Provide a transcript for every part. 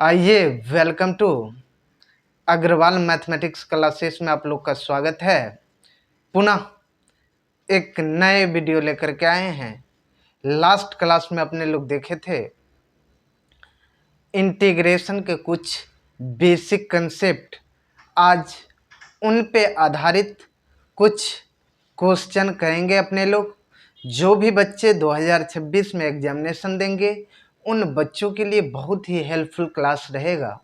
आइए welcome to Agarwal mathematics classes में आप लोग का स्वागत है। पुनः एक नए वीडियो लेकर के आए हैं। लास्ट क्लास में अपने लोग देखे थे इंटीग्रेशन के कुछ बेसिक कंसेप्ट। आज उन पे आधारित कुछ क्वेश्चन करेंगे अपने लोग। जो भी बच्चे 2026 में एग्जामिनेशन देंगे उन बच्चों के लिए बहुत ही हेल्पफुल क्लास रहेगा।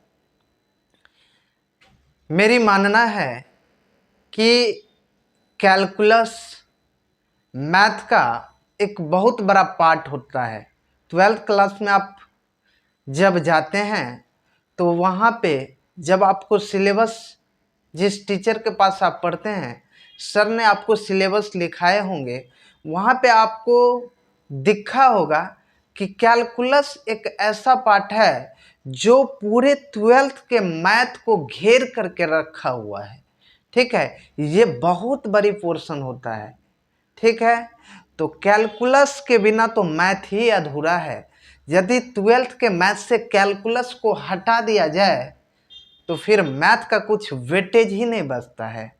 मेरी मानना है कि कैलकुलस मैथ का एक बहुत बड़ा पार्ट होता है। 12th क्लास में आप जब जाते हैं तो वहाँ पे जब आपको सिलेबस, जिस टीचर के पास आप पढ़ते हैं, सर ने आपको सिलेबस लिखाए होंगे, वहाँ पे आपको दिखा होगा कि कैलकुलस एक ऐसा पार्ट है जो पूरे 12th के मैथ को घेर करके रखा हुआ है। ठीक है, ये बहुत बड़ी पोर्शन होता है। ठीक है, तो कैलकुलस के बिना तो मैथ ही अधूरा है। यदि 12th के मैथ से कैलकुलस को हटा दिया जाए तो फिर मैथ का कुछ वेटेज ही नहीं बचता है।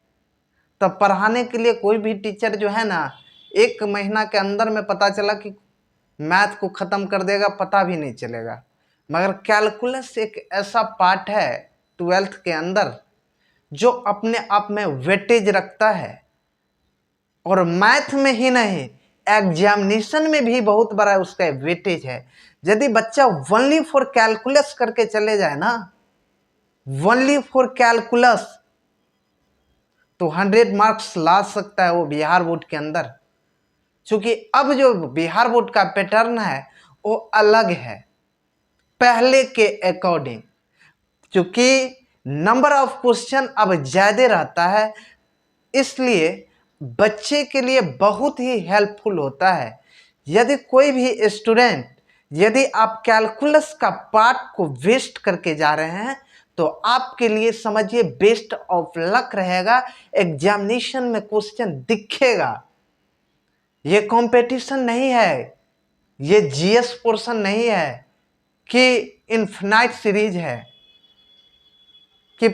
तब पढ़ाने के लिए कोई भी टीचर जो है ना, 1 महीना के अंदर में पता चला कि मैथ को ख़त्म कर देगा, पता भी नहीं चलेगा। मगर कैलकुलस एक ऐसा पार्ट है 12th के अंदर जो अपने आप में वेटेज रखता है, और मैथ में ही नहीं एग्जामिनेशन में भी बहुत बड़ा उसका वेटेज है। यदि बच्चा ओनली फॉर कैलकुलस करके चले जाए ना, ओनली फॉर कैलकुलस, तो 100 मार्क्स ला सकता है वो बिहार बोर्ड के अंदर। क्योंकि अब जो बिहार बोर्ड का पैटर्न है वो अलग है पहले के अकॉर्डिंग। क्योंकि नंबर ऑफ क्वेश्चन अब ज़्यादा रहता है, इसलिए बच्चे के लिए बहुत ही हेल्पफुल होता है। यदि कोई भी स्टूडेंट, यदि आप कैलकुलस का पार्ट को वेस्ट करके जा रहे हैं तो आपके लिए समझिए बेस्ट ऑफ लक रहेगा। एग्जामिनेशन में क्वेश्चन दिखेगा। ये कंपटीशन नहीं है, ये जीएस पोर्शन नहीं है कि इनफिनाइट सीरीज है कि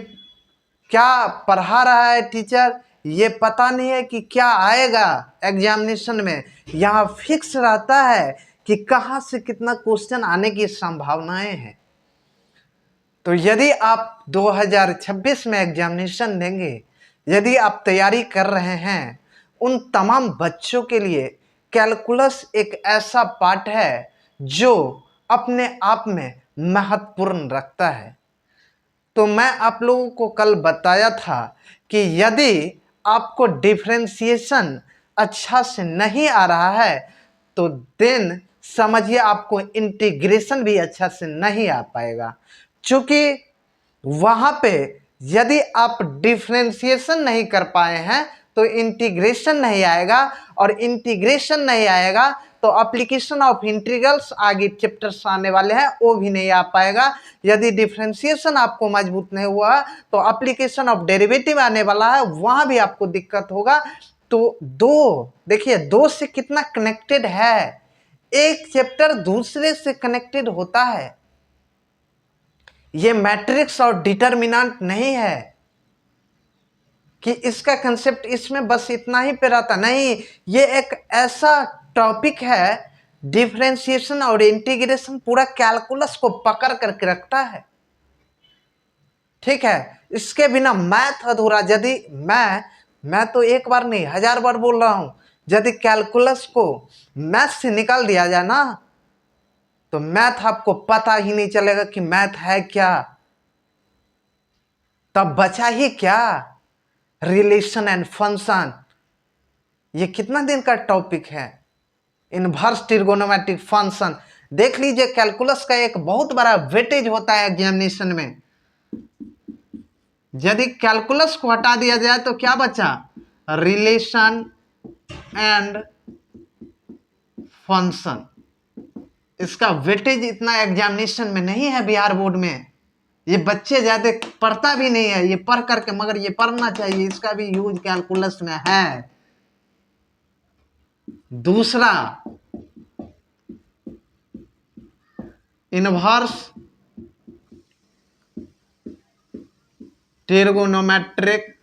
क्या पढ़ा रहा है टीचर ये पता नहीं है कि क्या आएगा एग्जामिनेशन में। यहाँ फिक्स रहता है कि कहाँ से कितना क्वेश्चन आने की संभावनाएं हैं। तो यदि आप 2026 में एग्जामिनेशन देंगे, यदि आप तैयारी कर रहे हैं, उन तमाम बच्चों के लिए कैलकुलस एक ऐसा पार्ट है जो अपने आप में महत्वपूर्ण रखता है। तो मैं आप लोगों को कल बताया था कि यदि आपको डिफरेंशिएशन अच्छा से नहीं आ रहा है तो देन समझिए आपको इंटीग्रेशन भी अच्छा से नहीं आ पाएगा। क्योंकि वहाँ पे यदि आप डिफरेंशिएशन नहीं कर पाए हैं तो इंटीग्रेशन नहीं आएगा, और इंटीग्रेशन नहीं आएगा तो एप्लीकेशन ऑफ इंटीग्रल्स आगे चैप्टर्स आने वाले हैं वो भी नहीं आ पाएगा। यदि डिफरेंशिएशन आपको मजबूत नहीं हुआ तो एप्लीकेशन ऑफ डेरिवेटिव आने वाला है, वहाँ भी आपको दिक्कत होगा। तो दो देखिए, दो से कितना कनेक्टेड है, एक चैप्टर दूसरे से कनेक्टेड होता है। ये मैट्रिक्स और डिटर्मिनेंट नहीं है कि इसका कंसेप्ट इसमें बस इतना ही पे रहता नहीं। ये एक ऐसा टॉपिक है, डिफरेंशिएशन और इंटीग्रेशन पूरा कैलकुलस को पकड़ करके रखता है। ठीक है, इसके बिना मैथ अधूरा। यदि मैं तो एक बार नहीं 1000 बार बोल रहा हूं, यदि कैलकुलस को मैथ से निकाल दिया जाए ना तो मैथ आपको पता ही नहीं चलेगा कि मैथ है क्या। तब बचा ही क्या, रिलेशन एंड फंक्शन। ये कितना दिन का टॉपिक है, इनवर्स ट्रिगोनोमेट्रिक फंक्शन। देख लीजिए, कैलकुलस का एक बहुत बड़ा वेटेज होता है एग्जामिनेशन में। यदि कैलकुलस को हटा दिया जाए तो क्या बचा, रिलेशन एंड फंक्शन। इसका वेटेज इतना एग्जामिनेशन में नहीं है बिहार बोर्ड में। ये बच्चे ज्यादा पढ़ता भी नहीं है, ये पढ़ करके, मगर ये पढ़ना चाहिए, इसका भी यूज कैलकुलस में है। दूसरा, इनवर्स ट्रिगोनोमेट्रिक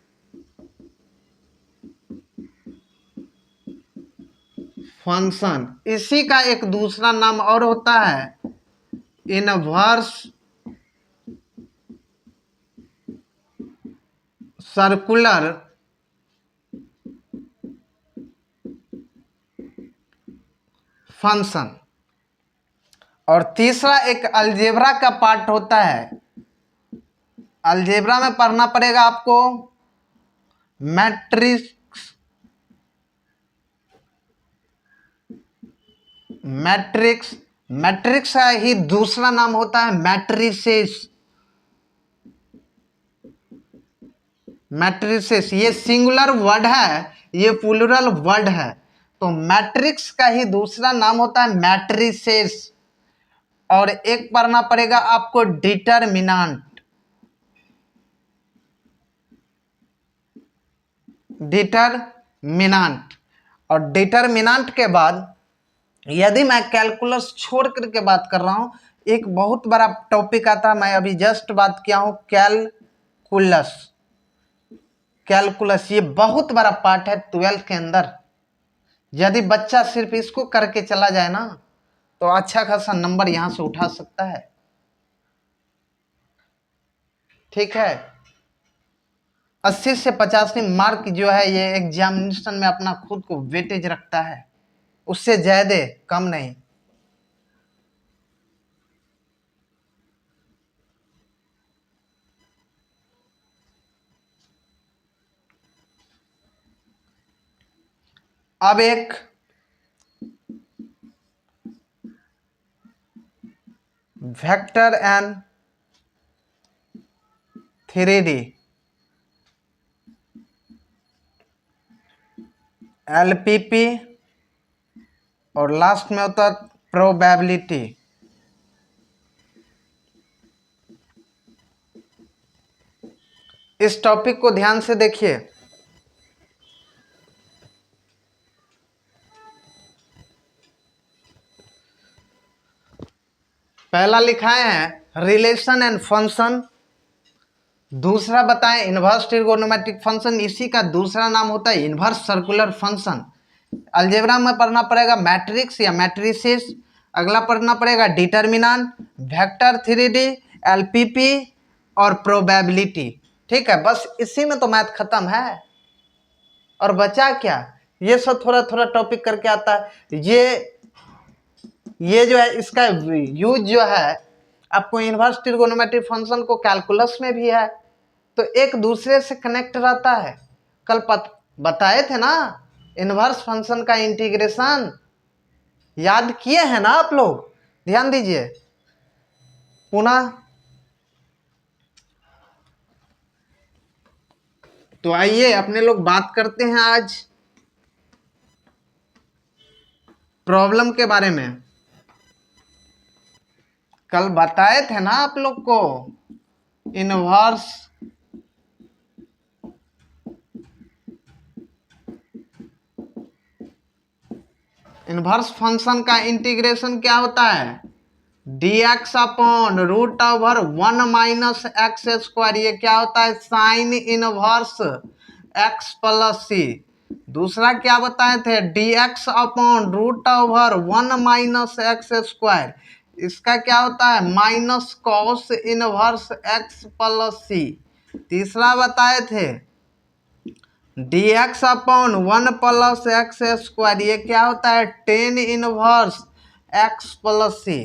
फंक्शन। इसी का एक दूसरा नाम और होता है इनवर्स सर्कुलर फंक्शन। और तीसरा एक अलजेब्रा का पार्ट होता है। अलजेब्रा में पढ़ना पड़ेगा आपको मैट्रिक्स, मैट्रिक्स, मैट्रिक्स का ही दूसरा नाम होता है मैट्रिसेस। मैट्रिसेस ये सिंगुलर वर्ड है, ये प्लूरल वर्ड है, तो मैट्रिक्स का ही दूसरा नाम होता है मैट्रिसेस। और एक पढ़ना पड़ेगा आपको डिटरमिनेंट। डिटरमिनेंट। और डिटरमिनेंट के बाद यदि मैं कैलकुलस छोड़ करके बात कर रहा हूं, एक बहुत बड़ा टॉपिक आता है, मैं अभी जस्ट बात किया हूं कैलकुलस। कैलकुलस ये बहुत बड़ा पार्ट है 12th के अंदर। यदि बच्चा सिर्फ इसको करके चला जाए ना, तो अच्छा खासा नंबर यहां से उठा सकता है। ठीक है, 80 से 85 मार्क जो है ये एग्जामिनेशन में अपना खुद को वेटेज रखता है, उससे ज्यादा कम नहीं। अब एक वेक्टर एंड 3D LPP और लास्ट में होता प्रोबेबिलिटी। इस टॉपिक को ध्यान से देखिए। पहला लिखा है रिलेशन एंड फंक्शन, दूसरा बताएं इनवर्स ट्रिगोनोमेट्रिक फंक्शन, इसी का दूसरा नाम होता है इनवर्स सर्कुलर फंक्शन। अलजेब्रा में पढ़ना पड़ेगा मैट्रिक्स या मैट्रिसेस। अगला पढ़ना पड़ेगा डिटरमिनेंट, वेक्टर 3D, LPP और प्रोबेबिलिटी। ठीक है, बस इसी में तो मैथ खत्म है। और बचा क्या, ये सब थोड़ा थोड़ा टॉपिक करके आता है। ये जो है इसका यूज जो है आपको इनवर्स ट्रिगोनोमेट्रिक फंक्शन को कैलकुलस में भी है, तो एक दूसरे से कनेक्ट रहता है। कल बताए थे ना इनवर्स फंक्शन का इंटीग्रेशन, याद किए हैं ना आप लोग? ध्यान दीजिए पुनः। तो आइए अपने लोग बात करते हैं आज प्रॉब्लम के बारे में। कल बताए थे ना आप लोग को इनवर्स इनवर्स फंक्शन का इंटीग्रेशन क्या होता है, dx upon root over 1 minus x square. ये क्या होता है, sine inverse x plus C. दूसरा क्या बताए थे, dx upon root over 1 minus x square. इसका क्या होता है, minus cos inverse x plus C. तीसरा बताए थे dx upon 1 plus x square. ये क्या होता है, tan inverse x plus C.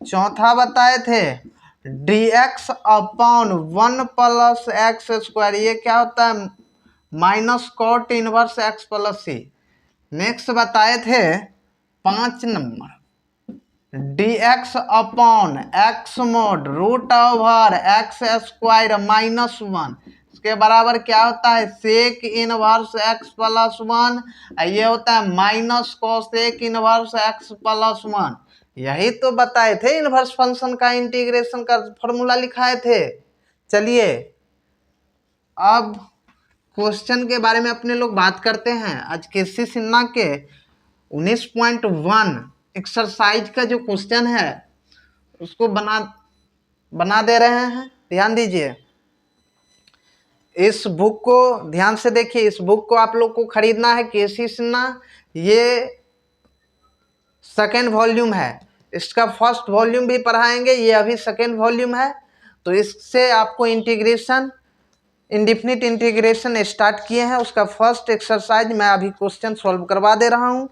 चौथा बताए थे dx upon 1 plus x square. ये क्या होता है, minus cot inverse x plus C. Next बताए थे 5 number dx upon x mod root over x square minus 1। इसके बराबर क्या होता है, सेक इनवर्स x प्लस 1। ये होता है minus cosec inverse x plus 1। यही तो बताए थे इनवर्स फंक्शन का इंटीग्रेशन का फॉर्मूला लिखाए थे। चलिए अब क्वेश्चन के बारे में अपने लोग बात करते हैं। आज केसी सिन्हा के 19.1 एक्सरसाइज का जो क्वेश्चन है उसको बना दे रहे हैं। ध्यान दीजिए, इस बुक को ध्यान से देखिए, इस बुक को आप लोग को खरीदना है, केसी सिन्हा। ये सेकेंड वॉल्यूम है, इसका फर्स्ट वॉल्यूम भी पढ़ाएंगे, ये अभी सेकेंड वॉल्यूम है। तो इससे आपको इंटीग्रेशन, इंडिफिनिट इंटीग्रेशन स्टार्ट किए हैं, उसका फर्स्ट एक्सरसाइज मैं अभी क्वेश्चन सॉल्व करवा दे रहा हूं।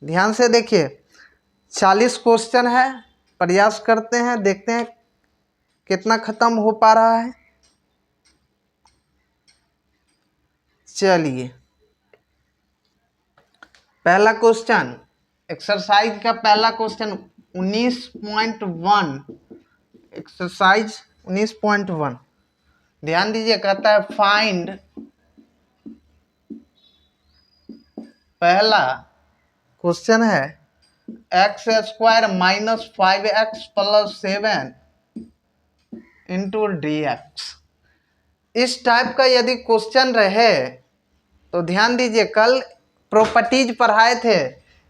ध्यान से देखिए, 40 क्वेश्चन है, प्रयास करते हैं, देखते हैं कितना खत्म हो पा रहा है। चलिए, पहला क्वेश्चन, एक्सरसाइज का पहला क्वेश्चन 19.1, एक्सरसाइज 19.1, ध्यान दीजिए। कहता है फाइंड, पहला क्वेश्चन है x square minus 5x plus 7 into d x. इस टाइप का यदि क्वेश्चन रहे तो ध्यान दीजिए, कल प्रॉपर्टीज पढ़ाए थे,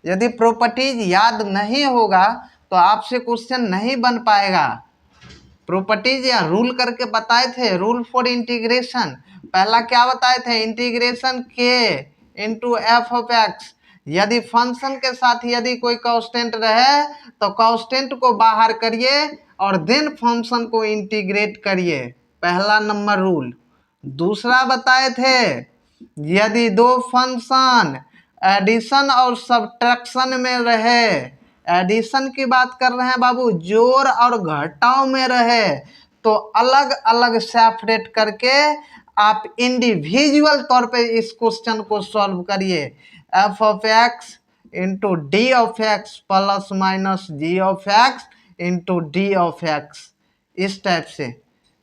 यदि प्रॉपर्टीज याद नहीं होगा तो आपसे क्वेश्चन नहीं बन पाएगा। प्रॉपर्टीज या रूल करके बताए थे, रूल फॉर इंटीग्रेशन। पहला क्या बताए थे, इंटीग्रेशन के इंटू एफ ऑफ एक्स। यदि फंक्शन के साथ यदि कोई कांस्टेंट रहे तो कांस्टेंट को बाहर करिए और देन फंक्शन को इंटीग्रेट करिए, पहला नंबर रूल। दूसरा बताए थे, यदि दो फंक्शन एडिशन और सब्ट्रैक्शन में रहे, एडिशन की बात कर रहे हैं बाबू, जोड़ और घटाव में रहे, तो अलग अलग सेपरेट करके आप इंडिविजुअल तौर पे इस क्वेश्चन को सॉल्व करिए। F of x into d of x plus minus g of x into d of x, इस टाइप से।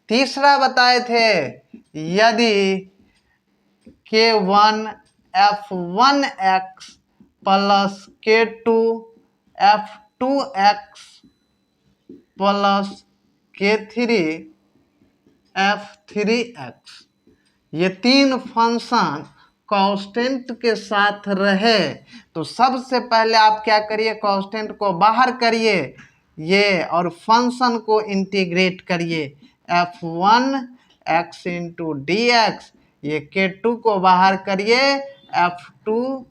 तीसरा बताए थे, यदि K1 F1x plus K2 F2x plus K3 F3x, ये तीन फंक्शन कांस्टेंट के साथ रहे तो सबसे पहले आप क्या करिए, कांस्टेंट को बाहर करिए ये, और फंक्शन को इंटीग्रेट करिए। F1x इंटू डी एक्स, ये K2 को बाहर करिए, F2x,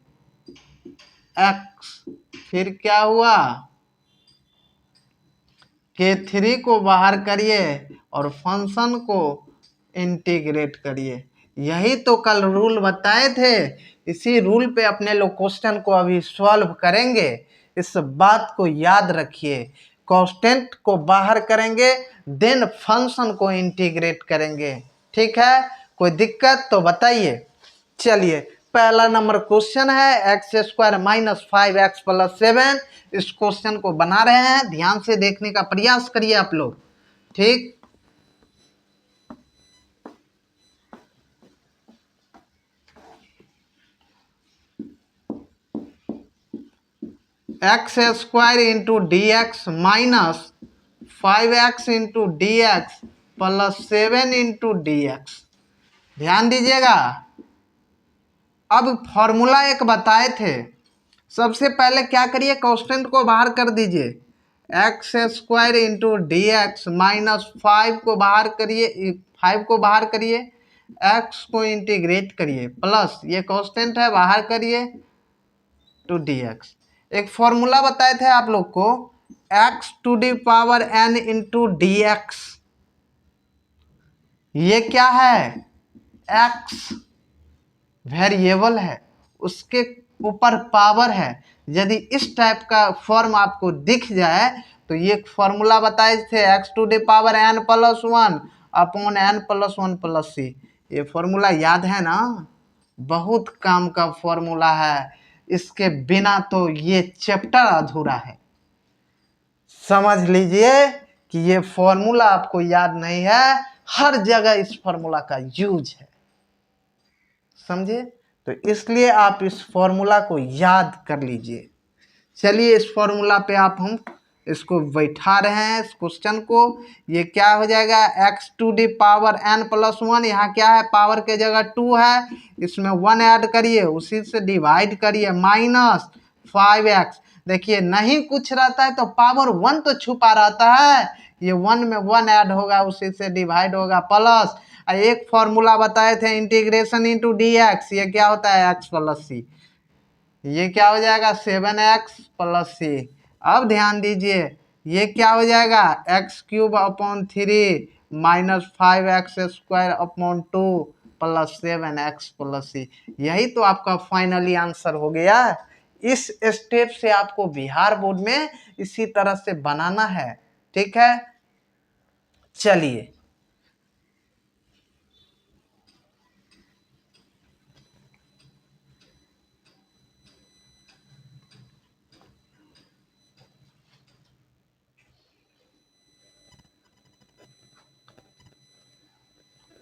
फिर क्या हुआ, K3 को बाहर करिए और फंक्शन को इंटीग्रेट करिए। यही तो कल रूल बताए थे, इसी रूल पे अपने लोग क्वेश्चन को अभी सॉल्व करेंगे। इस बात को याद रखिए, कांस्टेंट को बाहर करेंगे देन फंक्शन को इंटीग्रेट करेंगे। ठीक है, कोई दिक्कत तो बताइए। चलिए, पहला नंबर क्वेश्चन है x square minus 5x plus 7। इस क्वेश्चन को बना रहे हैं, ध्यान से देखने का प्रयास करिए आप लोग। ठीक, x square into d x minus 5x into d x plus 7 into d x. ध्यान दीजिएगा, अब फॉर्मूला एक बताए थे। सबसे पहले क्या करिए, कांस्टेंट को बाहर कर दीजिए, x square into d x minus 5 को बाहर करिए, 5 को बाहर करिए, एक्स को इंटीग्रेट करिए, प्लस ये कांस्टेंट है बाहर करिए टू डी एक्स। एक फॉर्मूला बताए थे आप लोग को, x to the power n into d x. ये क्या है, x वेरिएबल है, उसके ऊपर पावर है। यदि इस टाइप का फॉर्म आपको दिख जाए तो ये फॉर्मूला बताए थे, x to the power n plus 1 upon n plus 1 plus c। ये फॉर्मूला याद है ना, बहुत काम का फॉर्मूला है, इसके बिना तो ये चैप्टर अधूरा है। समझ लीजिए कि ये फॉर्मूला आपको याद नहीं है, हर जगह इस फॉर्मूला का यूज है, समझे? तो इसलिए आप इस फॉर्मूला को याद कर लीजिए। चलिए, इस फॉर्मूला पे आप हम इसको बैठा रहे हैं, इस क्वेश्चन को। ये क्या हो जाएगा, x to the power n plus 1, यहाँ क्या है, पावर के जगह 2 है, इसमें 1 ऐड करिए, उसी से डिवाइड करिए, माइनस 5x। देखिए, नहीं कुछ रहता है तो पावर 1 तो छुपा रहता है, ये 1 में 1 ऐड होगा, उसी से डिवाइड होगा, प्लस एक फॉर्मूला बताए थे इंटीग्रेशन इंटू डी एक्स, ये क्या होता है एक्स प्लस सी, ये क्या हो जाएगा 7x प्लस सी। अब ध्यान दीजिए ये क्या हो जाएगा x cube upon 3 minus 5x square upon 2 plus 7x plus C. यही तो आपका फाइनली आंसर हो गया। इस स्टेप से आपको बिहार बोर्ड में इसी तरह से बनाना है, ठीक है। चलिए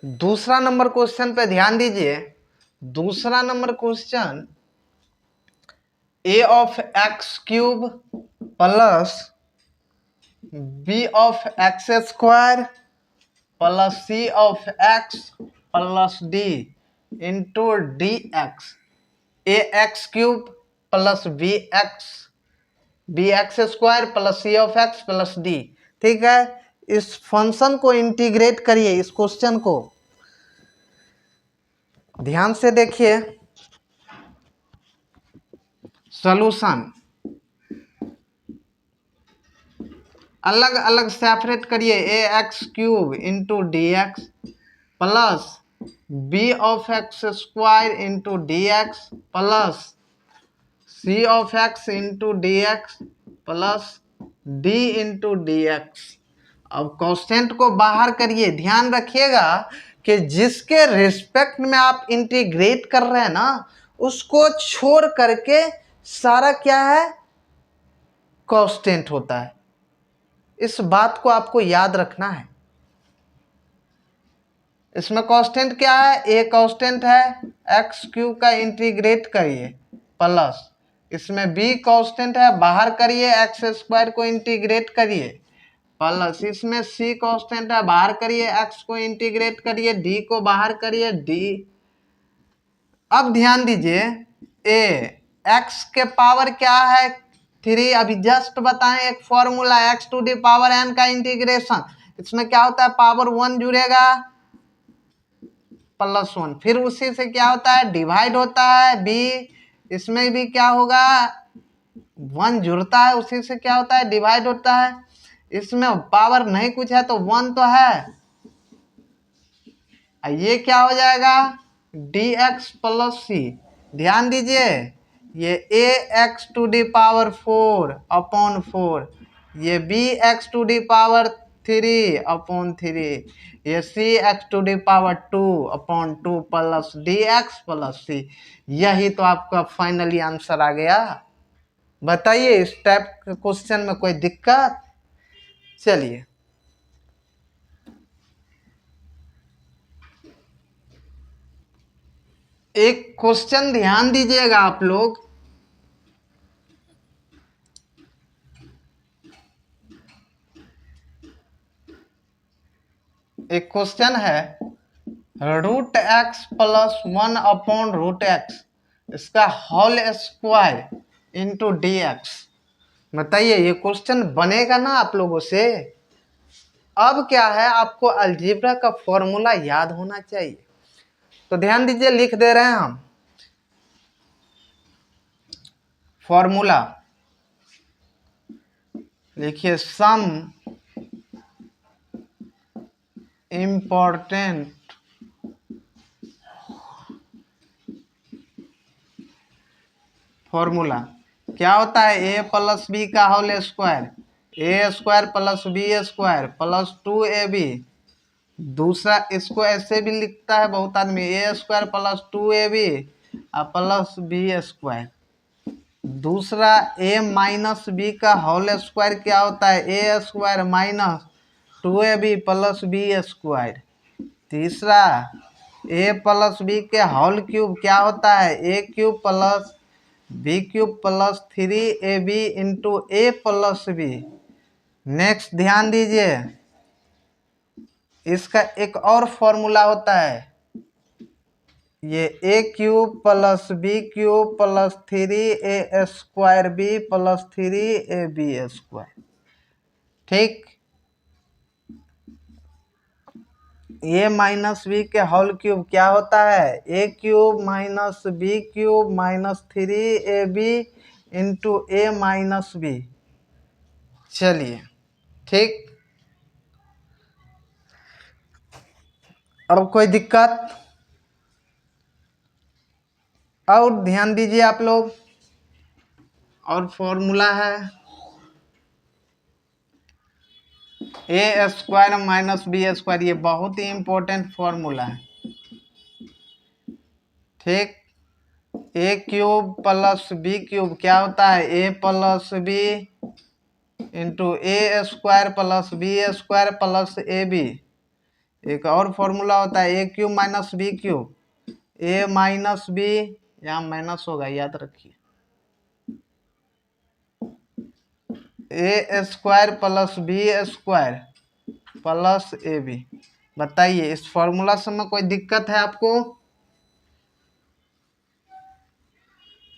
दूसरा नंबर क्वेश्चन पे ध्यान दीजिए। दूसरा नंबर question a of x cube plus b of x square plus c of x plus d into d x, a x cube plus b x square plus c of x plus d. ठीक है, इस function को integrate करिए। इस question को ध्यान से देखिए, सॉल्यूशन अलग अलग सेपरेट करिए। A x cube into d x plus b of x square into d x plus c of x into d x plus d into d x. अब कांस्टेंट को बाहर करिए। ध्यान रखिएगा कि जिसके रिस्पेक्ट में आप इंटीग्रेट कर रहे हैं ना, उसको छोड़ करके सारा क्या है कांस्टेंट होता है। इस बात को आपको याद रखना है। इसमें कांस्टेंट क्या है, ए कांस्टेंट है, एक्स क्यूब का इंटीग्रेट करिए प्लस इसमें बी कांस्टेंट है, बाहर करिए, एक्स स्क्वायर को इंटीग्रेट करिए प्लस इसमें सी कांस्टेंट है, बाहर करिए, एक्स को इंटीग्रेट करिए, डी को बाहर करिए, डी। अब ध्यान दीजिए, ए एक्स के पावर क्या है 3, अभी जस्ट बताएं एक formula x to the power n का इंटीग्रेशन, इसमें क्या होता है पावर 1 जुड़ेगा प्लस 1, फिर उसी से क्या होता है डिवाइड होता है, बी इसमें भी क्या होगा 1 जुड़ता है, उसी से क्या होता है डिवाइड होता है। इसमें पावर नहीं कुछ है तो 1 तो है, ये क्या हो जाएगा डी एक्स प्लस सी। ध्यान दीजिए ये a x to the power 4 upon 4, ये b x to the power 3 upon 3, ये c x to the power 2 upon 2 plus d x plus C. यही तो आपका फाइनली आंसर आ गया। बताइए इस टाइप के क्वेश्चन में कोई दिक्कत। चलिए एक क्वेश्चन ध्यान दीजिएगा आप लोग, एक क्वेश्चन है root x plus 1 upon root x, इसका whole square into d x. बताइए ये क्वेश्चन बनेगा ना आप लोगों से। अब क्या है आपको अलजेब्रा का फॉर्मूला याद होना चाहिए, तो ध्यान दीजिए लिख दे रहे हैं हम फॉर्मूला। लिखिए सम इम्पोर्टेंट फॉर्मूला क्या होता है ए प्लस बी का whole square, a square plus b square plus 2ab। दूसरा इसको ऐसे भी लिखता है बहुत आदमी, a square plus 2ab plus b square. दूसरा ए माइनस बी का होल स्क्वायर क्या होता है a square minus 2ab plus b square. तीसरा ए प्लस बी के होल क्यूब क्या होता है a cube plus b cube plus 3ab into a plus B. Next ध्यान दीजिए इसका एक और फॉर्मूला होता है, ये a cube plus b cube plus 3a square b plus 3ab square. ठीक, ए माइनस बी के होल क्यूब क्या होता है, a cube minus b cube minus 3ab into a minus b. चलिए ठीक, अब कोई दिक्कत? और ध्यान दीजिए आप लोग, और फॉर्मूला है a square minus b square, ये बहुत ही इंपॉर्टेंट फॉर्मूला है। ठीक, a cube plus b cube क्या होता है, a plus b into a square plus b square plus a b. एक और फॉर्मूला होता है a cube minus b cube, a minus b, यहाँ माइनस होगा याद रखिए, a square plus b square plus a b. बताइए इस फॉर्मूला से में कोई दिक्कत है आपको?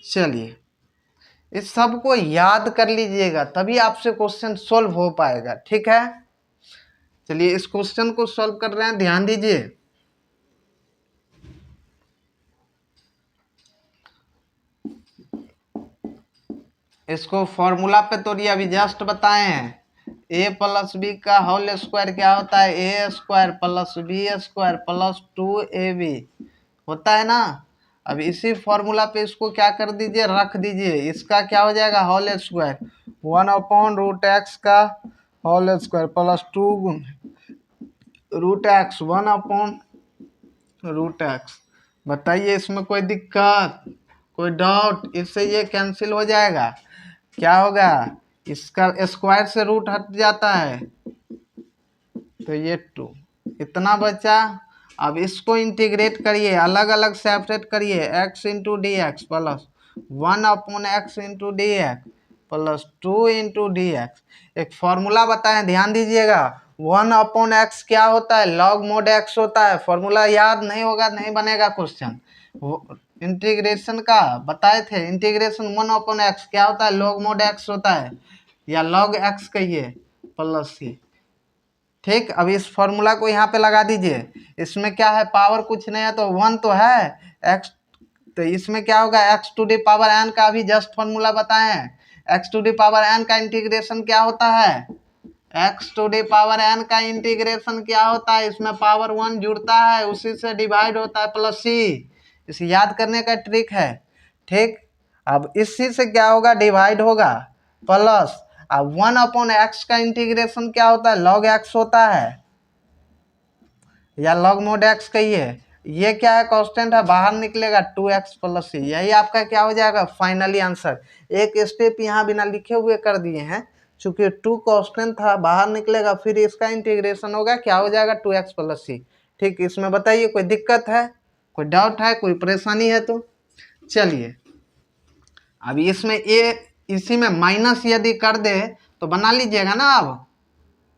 चलिए इस सब को याद कर लीजिएगा, तभी आपसे क्वेश्चन सॉल्व हो पाएगा। ठीक है, चलिए इस क्वेश्चन को सॉल्व कर रहे हैं, ध्यान दीजिए। इसको फॉर्मूला पे तोड़िए, अभी जस्ट बताए हैं ए प्लस बी का होल स्क्वायर क्या होता है, a square plus b square plus 2ab होता है ना। अब इसी फॉर्मूला पे इसको क्या कर दीजिए, रख दीजिए। इसका क्या हो जाएगा, होल स्क्वायर 1/√x का whole square plus 2√x 1/√x। बताइए इसमें कोई दिक्कत, कोई डाउट? इससे ये कैंसिल हो जाएगा, क्या होगा, इसका स्क्वायर से रूट हट जाता है तो ये 2 इतना बचा। अब इसको इंटीग्रेट करिए, अलग अलग सेपरेट करिए, x into d x plus 1/x into d x plus 2 into d x. एक फॉर्मूला बताएं, ध्यान दीजिएगा। 1/x क्या होता है, लॉग मोड x होता है। फॉर्मूला याद नहीं होगा नहीं बनेगा क्वेश्चन। इंटीग्रेशन का बताए थे, इंटीग्रेशन 1/x क्या होता है, लॉग मोड x होता है, या लॉग x कहिए प्लस सी। ठीक, अब इस फॉर्मूला को यहाँ पे लगा दीजिए। इसमें क्या है, पावर कुछ नहीं है तो 1 तो है, x तो इसमें क्या होगा, x to the power n का भी जस्ट फॉर्मूला बताए हैं। x to the power n का इंटीग्रेशन क्या होता है, x to the power n का इंटीग्रेशन क्या होता है, इसमें पावर 1 जुड़ता है, उसी से डिवाइड होता है प्लस सी। इसे याद करने का ट्रिक है। ठीक, अब इसी से क्या होगा, डिवाइड होगा प्लस, अब 1/x का इंटीग्रेशन क्या होता है, लॉग x होता है, या लॉग मोड x कहिए। ये क्या है, कांस्टेंट है, बाहर निकलेगा 2x प्लस सी। यही आपका क्या हो जाएगा फाइनली आंसर। एक स्टेप यहाँ बिना लिखे हुए कर दिए हैं, चूंकि 2 कांस्टेंट था, बाहर निकलेगा, फिर इसका इंटीग्रेशन होगा, क्या हो जाएगा 2x प्लस सी। ठीक, इसमें बताइए कोई दिक्कत है, कोई डाउट है, कोई परेशानी है तो? चलिए अभी इसमें इसी में माइनस यदि कर दे तो बना लीजिएगा ना। अब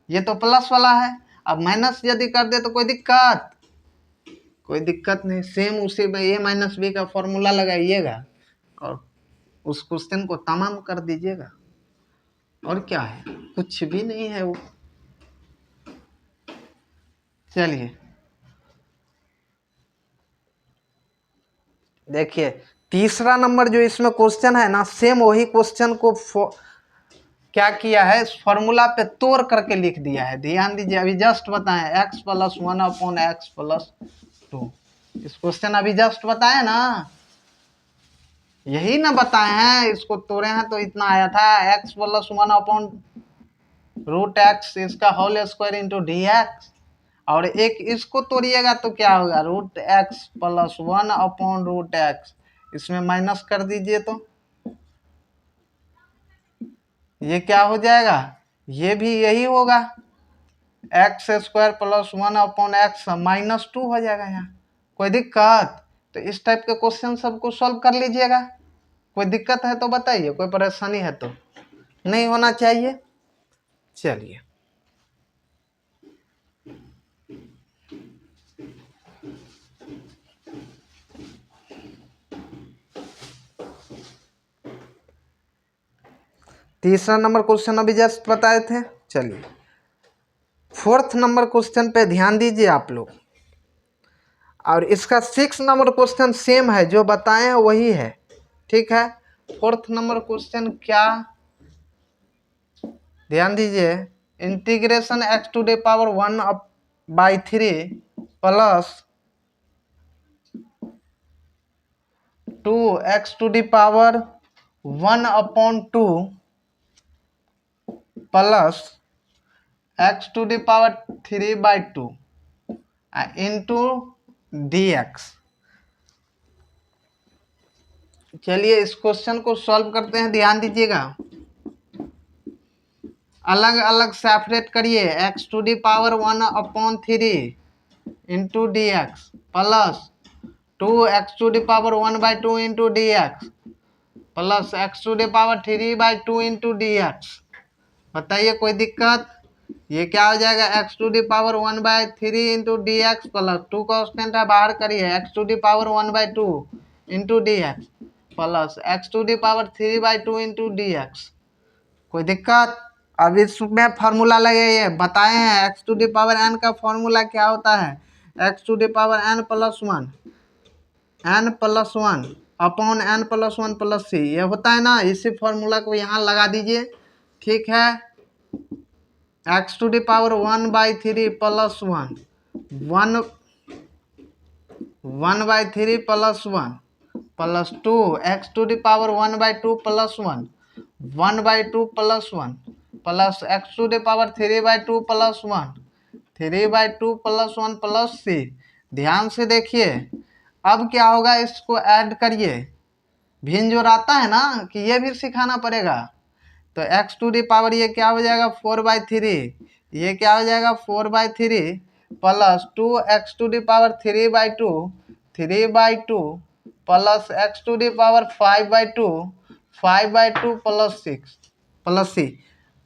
ये तो प्लस वाला है, अब माइनस यदि कर दे तो कोई दिक्कत? कोई दिक्कत नहीं, सेम उसी में ए माइनस बी का फॉर्मूला लगाइएगा और उस क्वेश्चन को तमाम कर दीजिएगा। और क्या है, कुछ भी नहीं है वो। चलिए देखिए, तीसरा नंबर जो इसमें क्वेश्चन है ना, सेम वही क्वेश्चन को क्या किया है, इस फॉर्मूला पे तोड़ करके लिख दिया है। ध्यान दीजिए, अभी जस्ट बताएं x प्लस 1/x प्लस 2। इस क्वेश्चन अभी जस्ट बताए ना, यही ना बताए हैं, इसको तोड़े हैं तो इतना आया था, x प्लस 1/√x इसका whole square into d x. और एक इसको तोड़िएगा तो क्या होगा, √x प्लस 1/√x, इसमें माइनस कर दीजिए तो ये क्या हो जाएगा, ये भी यही होगा, x square plus 1/x minus 2 हो जाएगा। यहाँ कोई दिक्कत? तो इस टाइप के क्वेश्चन सबको सॉल्व कर लीजिएगा। कोई दिक्कत है तो बताइए, कोई परेशानी है तो? नहीं होना चाहिए। चलिए तीसरा नंबर क्वेश्चन अभी जस्ट बताए थे। चलिए 4th नंबर क्वेश्चन पे ध्यान दीजिए आप लोग। और इसका 6 नंबर क्वेश्चन सेम है, जो बताए हैं वही है, ठीक है। 4th नंबर क्वेश्चन क्या, ध्यान दीजिए। Integration x to the power 1/3 plus 2x to the power 1/2 plus x to the power 3/2 into dx। चलिए इस क्वेश्चन को सॉल्व करते हैं, ध्यान दीजिएगा। अलग अलग सेपरेट करिए। x to the power 1/3 into d x plus 2x to the power 1/2 into d x plus x to the power 3/2 into d x. बताइए कोई दिक्कत? ये क्या हो जाएगा, x to the power 1/3 into d x plus 2 constant है, बाहर करिए, x to the power 1/2 into d x plus x to the power 3/2 into d x. कोई दिक्कत? अब इसमें फार्मूला लगाइए, बताए हैं x to the power n का फार्मूला क्या होता है, x to the power n plus 1 upon n plus 1 plus C, ये होता है ना। इसी फार्मूला को यहाँ लगा दीजिए, ठीक है। x to the power 1/3 plus 1/3 plus 1 plus 2 x to the power 1/2 plus 1/2 plus 1 plus x to the power 3/2 plus 3/2 plus 1 plus C. ध्यान से देखिए, अब क्या होगा, इसको ऐड करिए। भिन्न जोड़ आता है ना, कि ये भी सिखाना पड़ेगा। तो x टू द पावर ये क्या हो जाएगा 4/3, ये क्या हो जाएगा 4/3 plus 2x to the power 3/2 plus x to the power 5/2 plus C.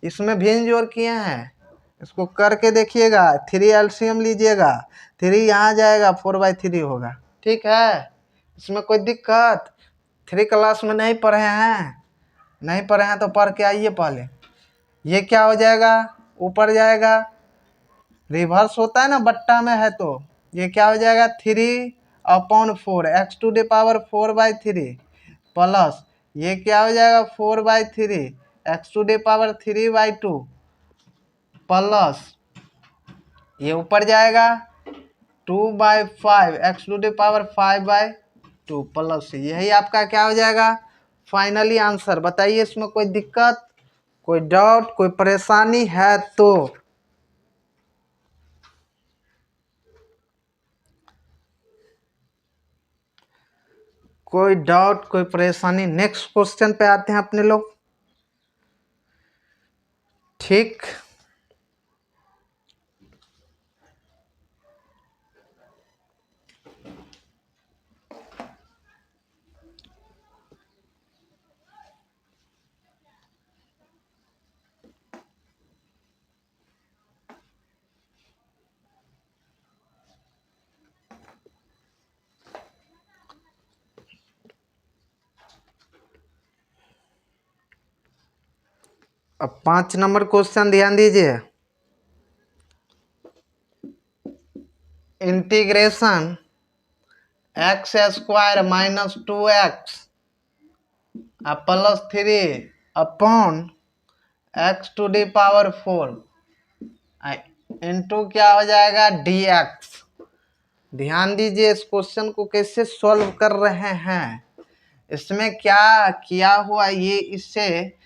इसमें भिन्न जोड़ किए हैं, इसको करके देखिएगा। 3 एलसीएम लीजिएगा, 3 यहाँ जाएगा 4/3 होगा, ठीक है। इसमें कोई दिक्कत? 3 क्लास में नहीं पढ़े हैं? नहीं पढ़े हैं तो पढ़ के आइए पहले। ये क्या हो जाएगा, ऊपर जाएगा, रिवर्स होता है ना, बट्टा में है, तो ये क्या हो जाएगा 3/4 x to the power 4/3 plus ये क्या हो जाएगा 4/3 x to the power 3/2 plus ये ऊपर जाएगा 2/5 x to the power 5/2 plus यही आपका क्या हो जाएगा फाइनली आंसर। बताइए इसमें कोई दिक्कत, कोई डाउट, कोई परेशानी है तो? कोई डाउट, कोई परेशानी? नेक्स्ट क्वेश्चन पे आते हैं अपने लोग, ठीक। अब 5 नंबर क्वेश्चन ध्यान दीजिए। Integration x² minus 2x plus 3 upon x to the power 4 into क्या हो जाएगा dx। ध्यान दीजिए इस क्वेश्चन को कैसे सॉल्व कर रहे हैं। इसमें क्या किया हुआ, ये इससे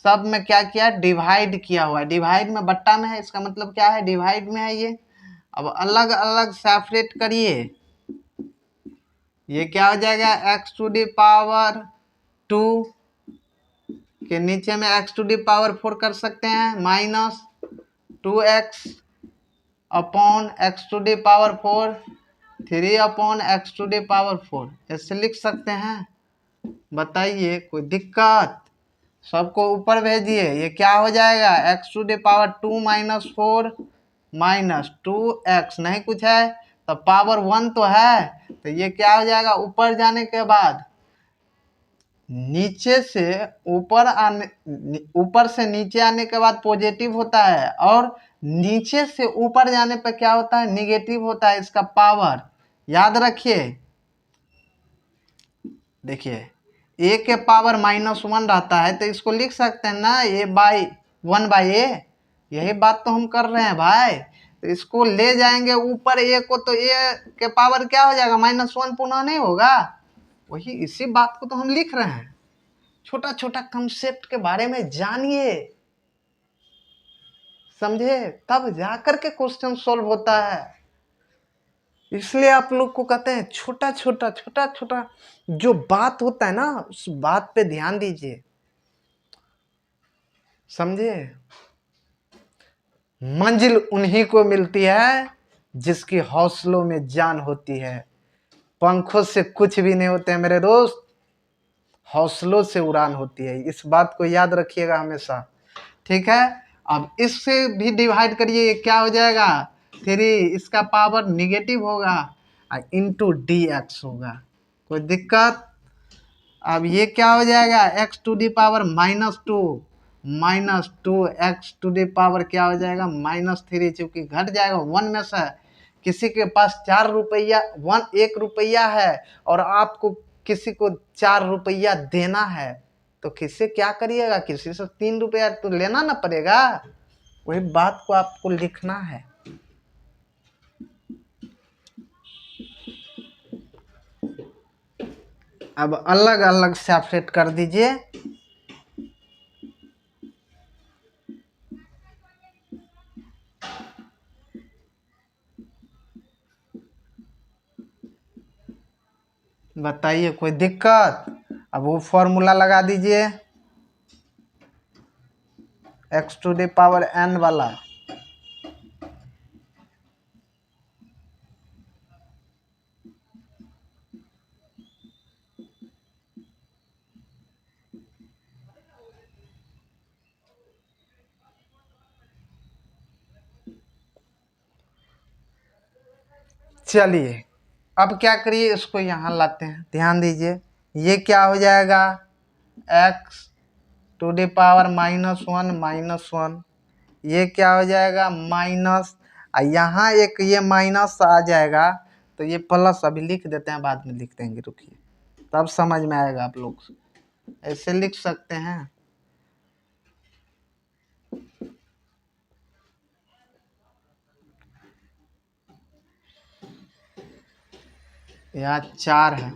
सब में क्या किया, डिवाइड किया हुआ है। डिवाइड में बट्टा में है, इसका मतलब क्या है, डिवाइड में है ये। अब अलग अलग सेपरेट करिए, ये क्या हो जाएगा x टू द पावर 2 के नीचे में x टू द पावर 4 कर सकते हैं, minus 2x upon x to the power 4 3 upon x to the power 4 ऐसे लिख सकते हैं। बताइए कोई दिक्कत? सबको ऊपर भेजिए। ये क्या हो जाएगा x to the power 2 minus 4 minus 2x, नहीं कुछ है तो पावर 1 तो है, तो ये क्या हो जाएगा, ऊपर जाने के बाद नीचे से ऊपर आने, ऊपर से नीचे आने के बाद पॉजिटिव होता है, और नीचे से ऊपर जाने पर क्या होता है, निगेटिव होता है इसका पावर। याद रखिए, देखिए ए के पावर -1 रहता है तो इसको लिख सकते हैं ना A/1/A। यही बात तो हम कर रहे हैं भाई। तो इसको ले जाएंगे ऊपर ए को, तो ए के पावर क्या हो जाएगा, -1 पुनः नहीं होगा। वही इसी बात को तो हम लिख रहे हैं। छोटा छोटा कंसेप्ट के बारे में जानिए, समझे, तब जाकर के क्वेश्चन सॉल्व होता है। इसलिए आप लोग को कहते हैं छोटा छोटा जो बात होता है ना, उस बात पे ध्यान दीजिए, समझे। मंजिल उन्हीं को मिलती है जिसकी हौसलों में जान होती है। पंखों से कुछ भी नहीं होते हैं मेरे दोस्त, हौसलों से उड़ान होती है। इस बात को याद रखिएगा हमेशा, ठीक है। अब इससे भी डिवाइड करिए, ये क्या हो जाएगा, 3, इसका पावर निगेटिव होगा इंटू dx होगा। कोई दिक्कत। अब ये क्या हो जाएगा, x⁻², -2 x⁻, क्या हो जाएगा, -3, चूंकि घट जाएगा 1 में से। किसी के पास 4 रुपया 1 रुपया है और आपको किसी को 4 रुपया देना है, तो किससे क्या करिएगा, किसी से 3 रुपया तो लेना ना पड़ेगा। वही बात को आपको लिखना है। अब अलग अलग सेपरेट कर दीजिए। बताइए कोई दिक्कत। अब वो फॉर्मूला लगा दीजिए, x⁻n वाला। चलिए अब क्या करिए, इसको यहाँ लाते हैं, ध्यान दीजिए। ये क्या हो जाएगा, x⁻1 ये क्या हो जाएगा, माइनस, यहाँ एक ये माइनस आ जाएगा, तो ये प्लस अभी लिख देते हैं, बाद में लिख देंगे, रुकिए तब समझ में आएगा। आप लोग ऐसे लिख सकते हैं, यहाँ 4 है।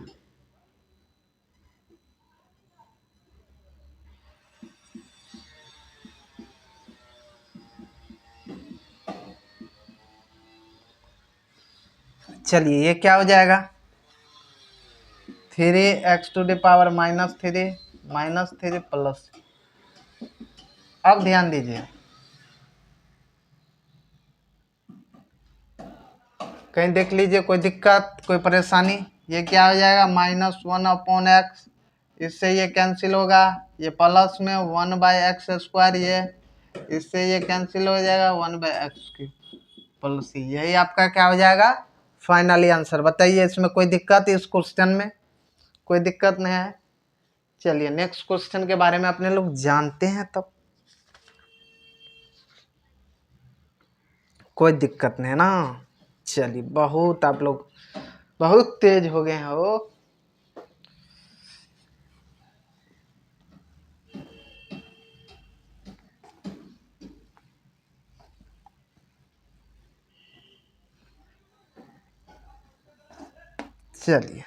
चलिए ये क्या हो जाएगा, 3x⁻−3 -3 प्लस। अब ध्यान दीजिए, कहीं देख लीजिए कोई दिक्कत, कोई परेशानी। ये क्या हो जाएगा, -1/x, इससे ये कैंसिल होगा, ये प्लस में 1/x², ये इससे ये कैंसिल हो जाएगा 1/x³ प्लस। यही आपका क्या हो जाएगा, फाइनली आंसर। बताइए इसमें कोई दिक्कत, इस क्वेश्चन में कोई दिक्कत नहीं है। चलिए नेक्स्ट क्वेश्चन के बारे में अपने लोग जानते हैं, तब कोई दिक्कत नहीं है ना। चलिए बहुत आप लोग बहुत तेज हो गए हैं हो। चलिए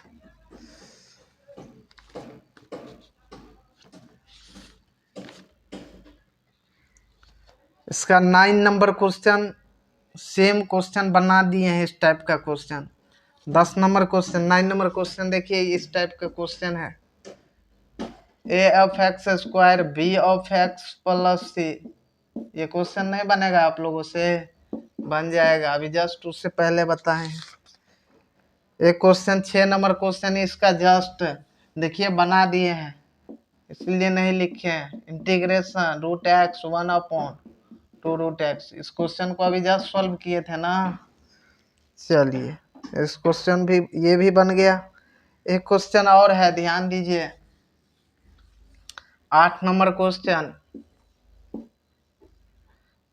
इसका 9 नंबर क्वेश्चन, सेम क्वेश्चन बना दिए हैं इस टाइप का question. 10 number question, 9 number question देखिए इस टाइप का क्वेश्चन है, a(x²) b(x + c)। ये क्वेश्चन नहीं बनेगा आप लोगों से, बन जाएगा, अभी जस्ट उससे पहले बताएं। एक क्वेश्चन 6 नंबर क्वेश्चन इसका जस्ट देखिए बना दिए हैं, इसलिए नहीं लिखे हैं। इंटीग्रेशन √x 1/2√x, इस क्वेश्चन को अभी जस्ट सॉल्व किए थे ना। चलिए इस क्वेश्चन भी, ये भी बन गया। एक क्वेश्चन और है, ध्यान दीजिए, 8 number question.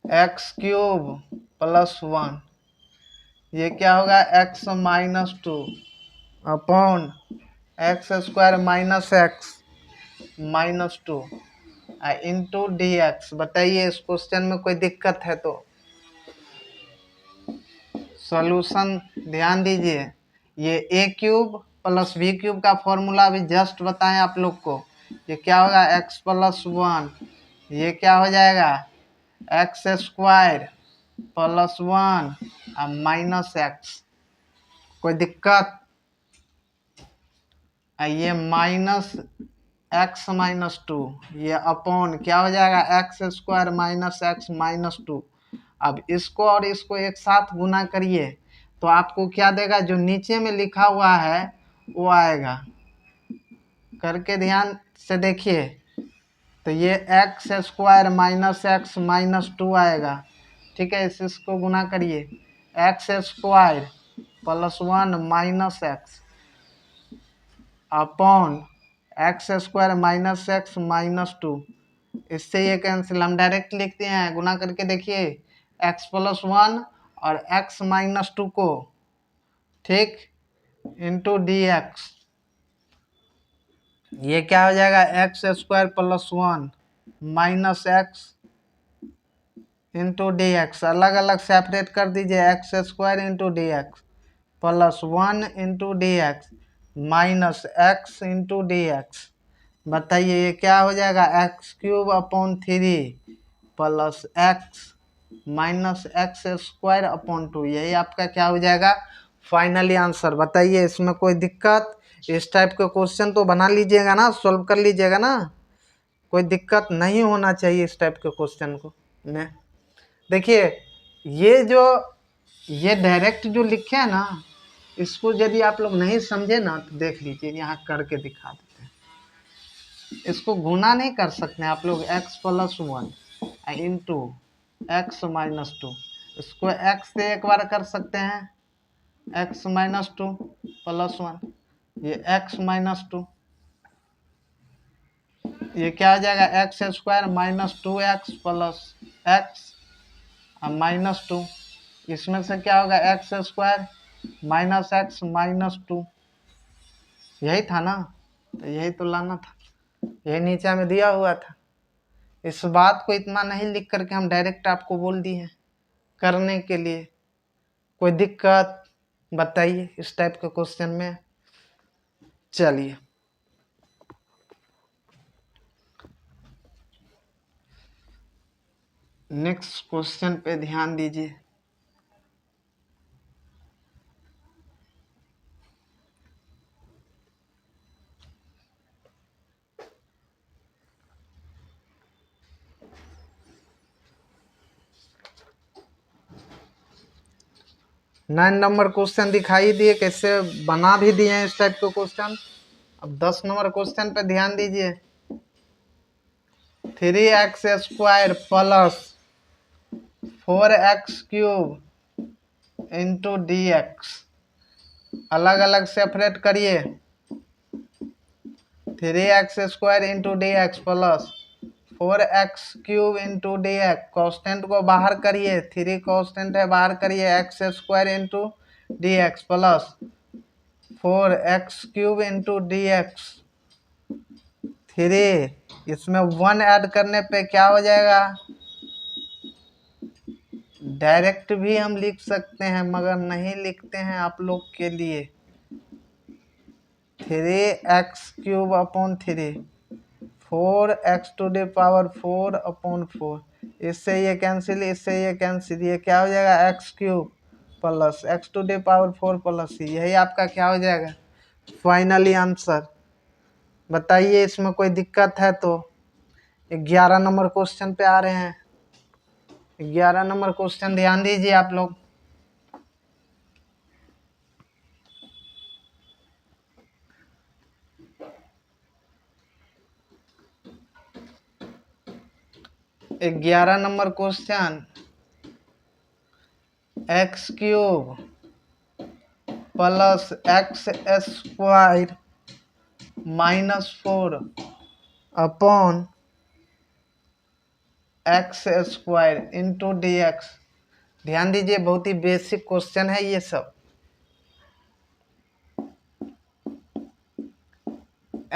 X cube plus 1, ये क्या होगा x minus 2 upon x square minus x minus 2 into d x. बताइए इस क्वेश्चन में कोई दिक्कत है तो सॉल्यूशन ध्यान दीजिए। ये a cube plus b cube का फॉर्मूला अभी जस्ट बताएं आप लोग को। ये क्या होगा एक्स प्लस 1, ये क्या हो जाएगा एक्स स्क्वायर प्लस 1 और माइनस एक्स। कोई दिक्कत? ये माइनस एक्स माइनस 2, ये अपॉन क्या हो जाएगा x square minus x minus 2। अब इसको और इसको एक साथ गुना करिए तो आपको क्या देगा, जो नीचे में लिखा हुआ है वो आएगा। करके ध्यान से देखिए तो ये x square minus x minus 2 आएगा। ठीक है, इसको गुना करिए x square plus 1 minus x upon x square minus x minus 2। इससे ये कैंसिल, हम डायरेक्ट लिखते हैं, गुना करके देखिए एक्स प्लस 1 और एक्स माइनस 2 को, ठीक, इंटू डी एक्स। ये क्या हो जाएगा x square plus 1 minus x into d x. अलग अलग सेपरेट कर दीजिए, x square into d x plus 1 into d x minus x into d x. बताइए ये क्या हो जाएगा x cube upon 3 plus x minus x square upon 2। यही आपका क्या हो जाएगा फाइनली आंसर। बताइए इसमें कोई दिक्कत? इस टाइप के क्वेश्चन तो बना लीजिएगा ना, सॉल्व कर लीजिएगा ना, कोई दिक्कत नहीं होना चाहिए इस टाइप के क्वेश्चन को। ने देखिए ये डायरेक्ट जो लिखे हैं ना, इसको यदि आप लोग नहीं समझे ना तो देख लीजिए, यहाँ करके दिखा देते हैं। इसको गुना नहीं कर सकते आप लोग, x plus 1 into x minus 2। इसको एक्स से एक बार कर सकते हैं, एक्स माइनस 2 प्लस 1, ये एक्स माइनस 2, ये क्या हो जाएगा x square minus 2x plus x minus 2। इसमें से क्या होगा x square minus x minus 2। यही था ना, तो यही तो लाना था, यही नीचे में दिया हुआ था। इस बात को इतना नहीं लिख करके हम डायरेक्ट आपको बोल दिए करने के लिए। कोई दिक्कत बताइए इस टाइप के क्वेश्चन में? चलिए नेक्स्ट क्वेश्चन पे ध्यान दीजिए। नाइन नंबर क्वेश्चन दिखाई दिए, कैसे बना भी दिए हैं इस टाइप के क्वेश्चन। अब 10 नंबर क्वेश्चन पे ध्यान दीजिए। 3x square plus 4x cube into d x. अलग अलग सेपरेट करिए, 3x square into d x plus 4x cube into d x. Constant को बाहर करिए, 3 कॉन्स्टेंट है बाहर करिए, x square into d x plus 4x cube into d x 3। इसमें 1 ऐड करने पे क्या हो जाएगा, डायरेक्ट भी हम लिख सकते हैं मगर नहीं लिखते हैं आप लोग के लिए। 3x cube upon 3 4x to the power 4 upon 4। इससे ये कैंसिल, इससे ये कैंसिल, ये क्या हो जाएगा x cube plus x to the power 4 plus c। यही आपका क्या हो जाएगा फाइनली आंसर। बताइए इसमें कोई दिक्कत है तो? 11 नंबर क्वेश्चन पे आ रहे हैं। 11 नंबर क्वेश्चन ध्यान दीजिए आप लोग। ग्यारह number question, x cube plus x square minus 4 upon x square into d x. ध्यान दीजिए, बहुत ही बेसिक क्वेश्चन है ये सब।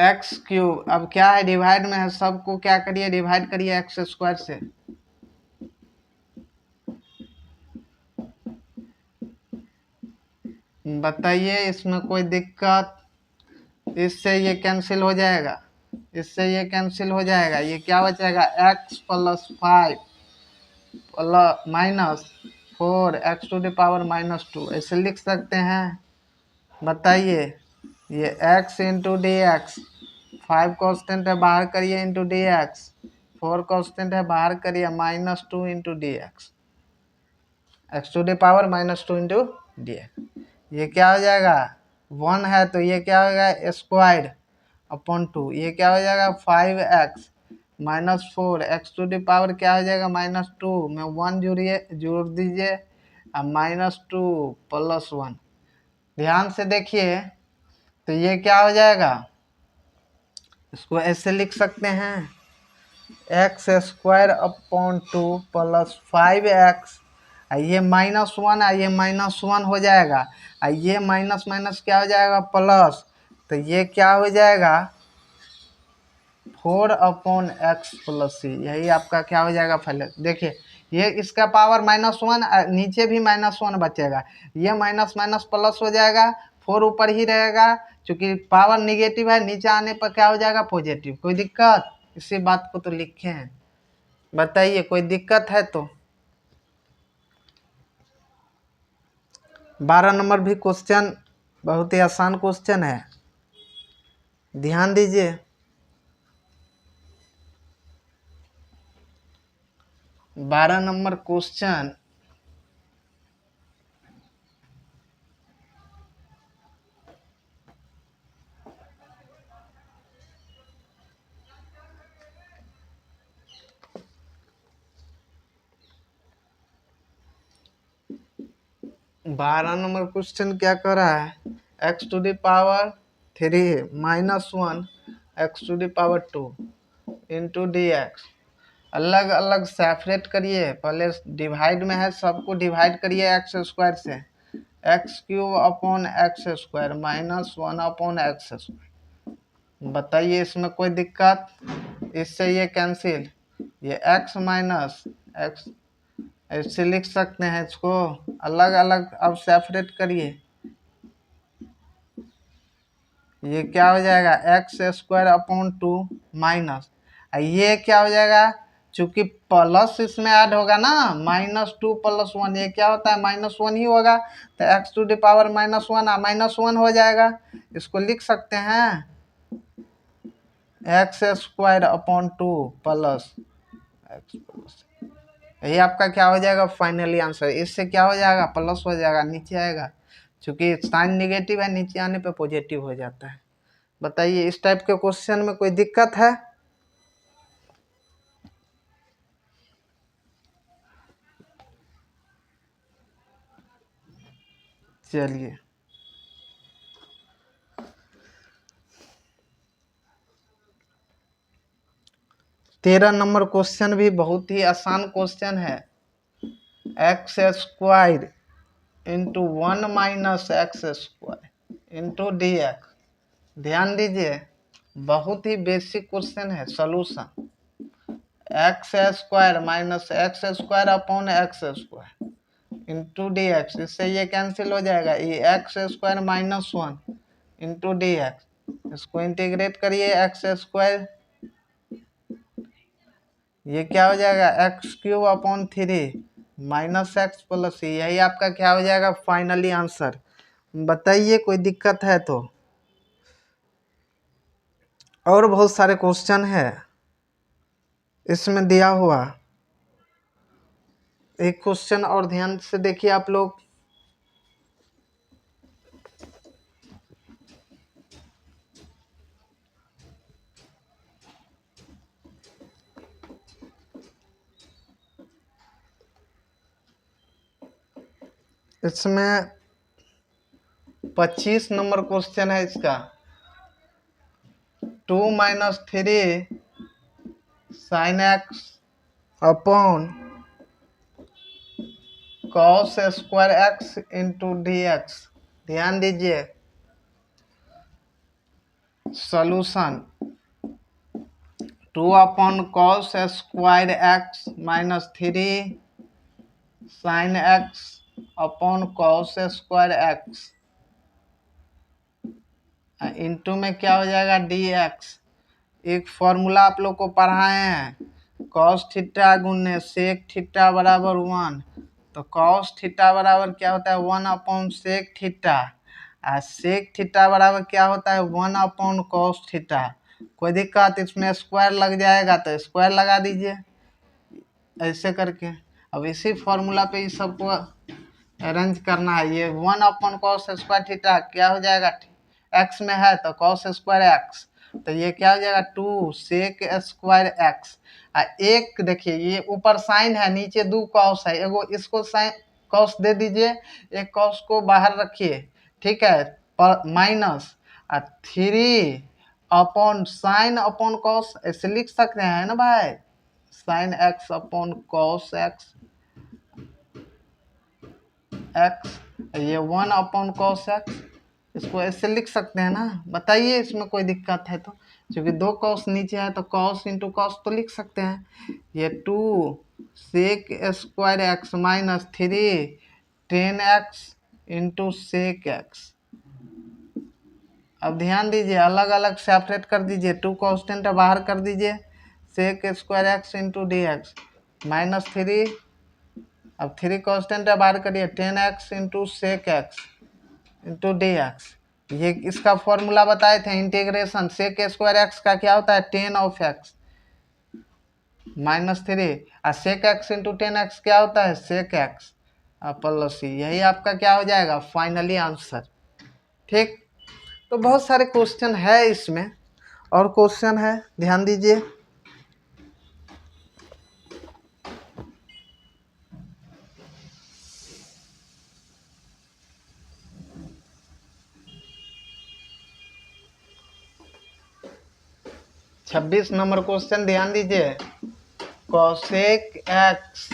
एक्स क्यूब, अब क्या है, डिवाइड में है, सबको क्या करिए, डिवाइड करिए एक्स स्क्वायर से। बताइए इसमें कोई दिक्कत? इससे ये कैंसिल हो जाएगा, इससे ये कैंसिल हो जाएगा, ये क्या बचेगा, x plus 5 plus minus 4 x to the power -2, ऐसे लिख सकते हैं। बताइए, ये x into d x, 5 constant है बाहर करिए इंटू डी एक्स, 4 कॉन्स्टेंट है बाहर करिए, -2 into d x, x to the power -2 into d x. ये क्या हो जाएगा, 1 है तो ये क्या हो जाएगा, स्क्वायर अपॉन 2, ये क्या हो जाएगा 5x -4 x to the power क्या हो जाएगा -2 में 1 जोड़ दीजिए, -2 प्लस 1। ध्यान से देखिए, तो ये क्या हो जाएगा, इसको ऐसे लिख सकते हैं, x square upon 2 plus 5x, ये -1 है, ये -1 हो जाएगा, ये माइनस माइनस क्या हो जाएगा प्लस, तो ये क्या हो जाएगा 4/x प्लस c, यही आपका क्या हो जाएगा पहले देखिए, ये इसका पावर -1, नीचे भी -1 बचेगा, ये माइनस माइनस प्लस हो जाएगा, 4 ऊपर ही रहेगा, क्योंकि पावर निगेटिव है, नीचे आने पर क्या हो जाएगा पॉजिटिव। कोई दिक्कत? इसी बात को तो लिखे हैं। बताइए कोई दिक्कत है तो। 12 नंबर भी क्वेश्चन बहुत ही आसान क्वेश्चन है, ध्यान दीजिए। 12 नंबर क्वेश्चन, बारह नंबर क्वेश्चन क्या कर रहा है, x to the power 3 -1 x to the power 2 into d x. अलग अलग सेपरेट करिए, पहले डिवाइड में है, सबको डिवाइड करिए एक्स स्क्वायर से, x cube upon x square -1 upon x square. बताइए इसमें कोई दिक्कत? इससे ये कैंसिल, ये एक्स माइनस एक्स, ऐसे लिख सकते हैं इसको, अलग अलग अब सेपरेट करिए, ये क्या हो जाएगा एक्स स्क्वायर अपॉन 2 माइनस, ये क्या हो जाएगा, चूंकि प्लस इसमें ऐड होगा ना, -2 प्लस 1, ये क्या होता है -1 ही होगा, तो एक्स टू द पावर -1 -1 हो जाएगा, इसको लिख सकते हैं x square upon 2 plus x plus, यही आपका क्या हो जाएगा फाइनली आंसर। इससे क्या हो जाएगा प्लस हो जाएगा, नीचे आएगा, क्योंकि साइन निगेटिव है, नीचे आने पे पॉजिटिव हो जाता है। बताइए इस टाइप के क्वेश्चन में कोई दिक्कत है? चलिए 13 नंबर क्वेश्चन भी बहुत ही आसान क्वेश्चन है, x square into 1 minus x square into d x. ध्यान दीजिए, बहुत ही बेसिक क्वेश्चन है। Solution, x square minus x square upon x square into d x, इससे ये कैंसिल हो जाएगा, ये x square -1 into d x, इसको इंटीग्रेट करिए एक्स स्क्वायर, ये क्या हो जाएगा x cube upon 3 minus x plus C, यही आपका क्या हो जाएगा फाइनली आंसर। बताइए कोई दिक्कत है तो। और बहुत सारे क्वेश्चन है इसमें दिया हुआ, एक क्वेश्चन और ध्यान से देखिए आप लोग, इसमें 25 नंबर क्वेश्चन है इसका, 2 - 3 sin x upon cos square x into d x. ध्यान दीजिए, solution 2 upon cos square x minus 3 sine x upon cos square x into में क्या हो जाएगा डी एक्स। एक फॉर्मूला आप लोग को पढ़ाए हैं, कॉस थीटा गुने सेक थीटा बराबर 1। तो कॉस थीटा बराबर क्या होता है 1 अपॉन सेक थीटा, और सेक थीटा बराबर क्या होता है 1 अपॉन कॉस थीटा। कोई दिक्कत, इसमें स्क्वायर लग जाएगा तो स्क्वायर लगा दीजिए ऐसे करके। अब इसी फॉर्मूला पे इस सबको अरेंज करना है। ये 1 अपॉन कॉस स्क्वायर थीटा क्या हो जाएगा, एक्स में है तो कॉस स्क्वायर एक्स, तो ये क्या हो जाएगा 2 सेक स्क्वायर एक्स। एक देखिए ये ऊपर साइन है, नीचे 2 कॉस है, एगो इसको साइन कॉस दे दीजिए, एक कॉस को बाहर रखिए, ठीक है, minus 3 upon sine upon cos ऐसे लिख सकते हैं ना भाई, sine x upon cos x x, ये 1 अपॉन कॉस एक्स, इसको ऐसे लिख सकते हैं ना। बताइए इसमें कोई दिक्कत है तो, क्योंकि 2 कॉस नीचे है तो कॉस इंटू कॉस तो लिख सकते हैं। ये 2 sec square x minus 3 tan x into sec x. अब ध्यान दीजिए, अलग अलग सेपरेट कर दीजिए, 2 कॉन्स्टेंट बाहर कर दीजिए, sec square x into d x minus 3, अब 3 कॉन्स्टेंट बाहर करिए, 10x into sec x into d x. ये इसका फॉर्मूला बताए थे इंटीग्रेशन, सेक स्क्वायर एक्स का क्या होता है 10 ऑफ एक्स माइनस 3, और सेक एक्स इंटू 10x क्या होता है सेक एक्स प्लस सी। यही आपका क्या हो जाएगा फाइनली आंसर। ठीक, तो बहुत सारे क्वेश्चन है इसमें, और क्वेश्चन है ध्यान दीजिए। छब्बीस नंबर क्वेश्चन ध्यान दीजिए, cosec x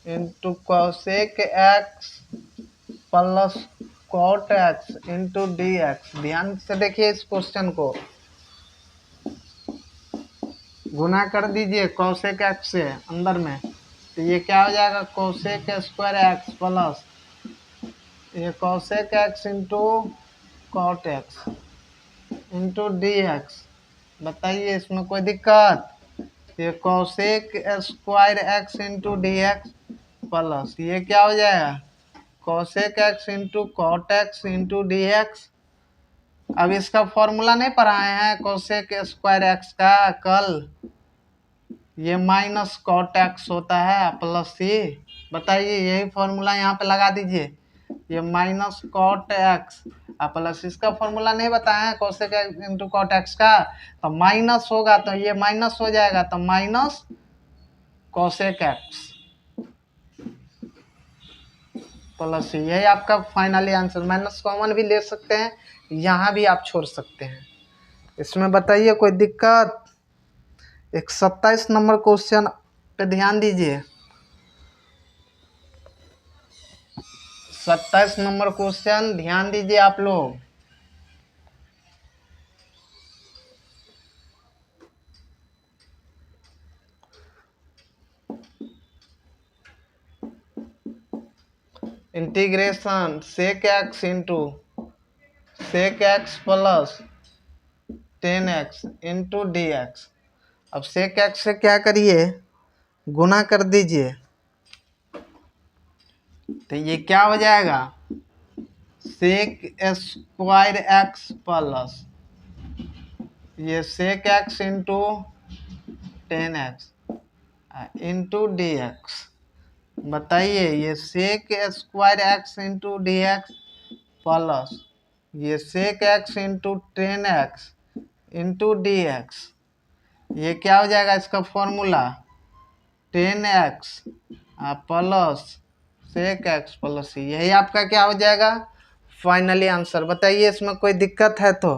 into cosec x plus cot x into d x. ध्यान से देखिए इस क्वेश्चन को, गुना कर दीजिए कॉसेक एक्स से अंदर में, तो ये क्या हो जाएगा कॉसेक स्क्वायर एक्स प्लस ये cosec x into cot x into d x. बताइए इसमें कोई दिक्कत, ये cosec square x into d x plus ये क्या हो जाएगा cosec x into cot x into d x. अब इसका फॉर्मूला नहीं पढ़ाए हैं कॉसेक स्क्वायर एक्स का कल, ये माइनस कॉट एक्स होता है प्लस सी। बताइए यही फॉर्मूला यहाँ पे लगा दीजिए, ये माइनस कॉट एक्स प्लस इसका फॉर्मूला नहीं बताया है cosec x into cot x का, तो माइनस होगा तो ये माइनस हो जाएगा, तो माइनस कॉसेक एक्स प्लस यही आपका फाइनली आंसर। माइनस कॉमन भी ले सकते हैं, यहाँ भी आप छोड़ सकते हैं। इसमें बताइए कोई दिक्कत। एक 27 नंबर क्वेश्चन पे ध्यान दीजिए, 27 नंबर क्वेश्चन ध्यान दीजिए आप लोग। Integration sec x into sec x plus 10x into d x. अब सेक एक्स से क्या करिए गुना कर दीजिए, तो ये क्या हो जाएगा सेक स्क्वायर एक्स प्लस ये sec x into 10x into d x. बताइए ये sec square x into d x plus ये sec x into 10x into d x, ये क्या हो जाएगा इसका formula 10x plus sec x plus यही आपका क्या हो जाएगा फाइनली आंसर। बताइए इसमें कोई दिक्कत है तो।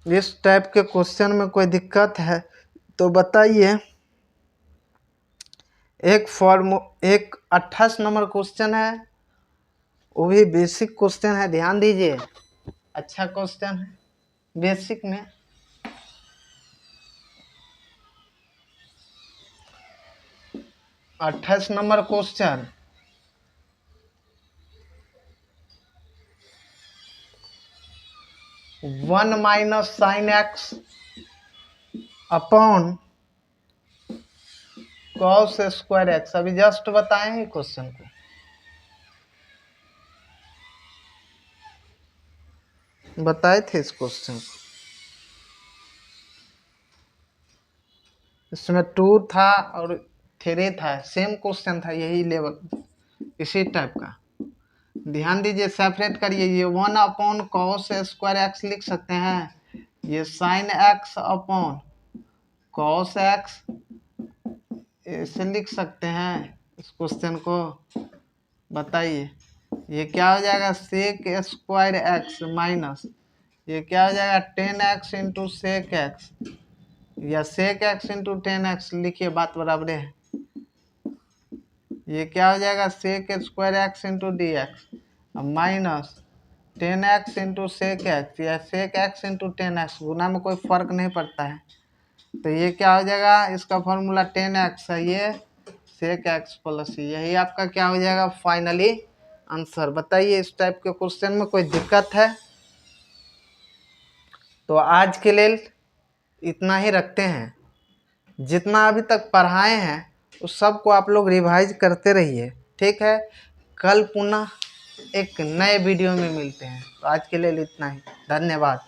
इस टाइप के क्वेश्चन में कोई दिक्कत है तो बताइए। एक 28 नंबर क्वेश्चन है, वो भी बेसिक क्वेश्चन है, ध्यान दीजिए। अच्छा क्वेश्चन है बेसिक में। 28 number question, 1 minus sine x upon cos square x. अभी जस्ट बताए हैं क्वेश्चन को। बताए थे इस क्वेश्चन को, इसमें 2 था और 3 था, सेम क्वेश्चन था, यही लेवल इसी टाइप का। ध्यान दीजिए, सेपरेट करिए। ये 1 अपॉन कॉस स्क्वायर एक्स लिख सकते हैं, ये sine x upon cos x ऐसे लिख सकते हैं इस क्वेश्चन को। बताइए ये क्या हो जाएगा, सेक स्क्वायर एक्स माइनस ये क्या हो जाएगा 10x इंटू सेक एक्स, या सेक एक्स इंटू 10x लिखिए, बात बराबर है। ये क्या हो जाएगा sec square x into d x minus 10x into sec x, या सेक एक्स इंटू 10x, गुना में कोई फर्क नहीं पड़ता है। तो ये क्या हो जाएगा, इसका फॉर्मूला 10x है, ये सेक एक्स प्लस, यही आपका क्या हो जाएगा फाइनली आंसर। बताइए इस टाइप के क्वेश्चन में कोई दिक्कत है तो आज के लिए इतना ही रखते हैं। जितना अभी तक पढ़ाए हैं उस सब को आप लोग रिवाइज करते रहिए, ठीक है। कल पुनः एक नए वीडियो में मिलते हैं, तो आज के लिए इतना ही, धन्यवाद।